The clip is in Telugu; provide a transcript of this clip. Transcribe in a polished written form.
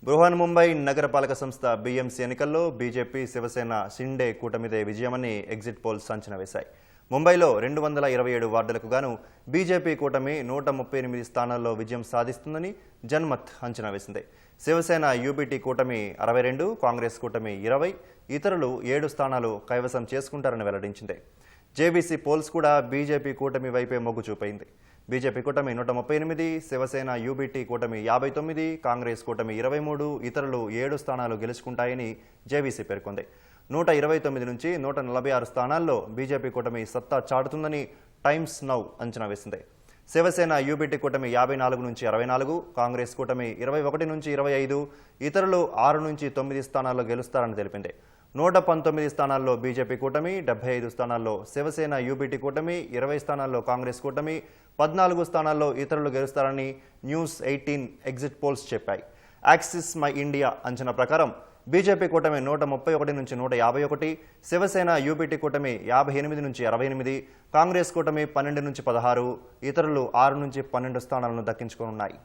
బృహన్ముంబై నగరపాలక సంస్థ బీఎంసీ ఎన్నికల్లో బీజేపీ శివసేన షిండే కూటమిదే విజయమని ఎగ్జిట్ పోల్స్ అంచనా వేశాయి. ముంబైలో 227 వార్డులకు గాను బీజేపీ కూటమి 138 స్థానాల్లో విజయం సాధిస్తుందని జన్మత్ అంచనా వేసింది. శివసేన యూబీటీ కూటమి 62, కాంగ్రెస్ కూటమి 20, ఇతరులు 7 స్థానాలు కైవసం చేసుకుంటారని వెల్లడించింది. జేబీసీ పోల్స్ కూడా బీజేపీ కూటమి వైపే మొగ్గు చూపింది. బీజేపీ కూటమి 138, శివసేన యూబీటీ కూటమి 59, కాంగ్రెస్ కూటమి 23, ఇతరులు 7 స్థానాలు గెలుచుకుంటాయని జేబీసీ పేర్కొంది. 129 నుంచి 146 స్థానాల్లో బీజేపీ కూటమి సత్తా చాటుతుందని టైమ్స్ నౌ అంచనా వేసింది. శివసేన యూబీటీ కూటమి 54 నుంచి 64, కాంగ్రెస్ కూటమి 21 నుంచి 25, ఇతరులు 6 నుంచి 9 స్థానాల్లో గెలుస్తారని తెలిపింది. 119 స్థానాల్లో బీజేపీ కూటమి, 75 స్థానాల్లో శివసేన యూబీటీ కూటమి, 20 స్థానాల్లో కాంగ్రెస్ కూటమి, 14 స్థానాల్లో ఇతరులు గెలుస్తారని న్యూస్ 18 ఎగ్జిట్ పోల్స్ చెప్పాయి. యాక్సిస్ మై ఇండియా అంచనా ప్రకారం బీజేపీ కూటమి 131 నుంచి 151, శివసేన యూబీటీ కూటమి 58 నుంచి 68, కాంగ్రెస్ కూటమి 12 నుంచి 16, ఇతరులు 6 నుంచి 12 స్థానాలను దక్కించుకోనున్నాయి.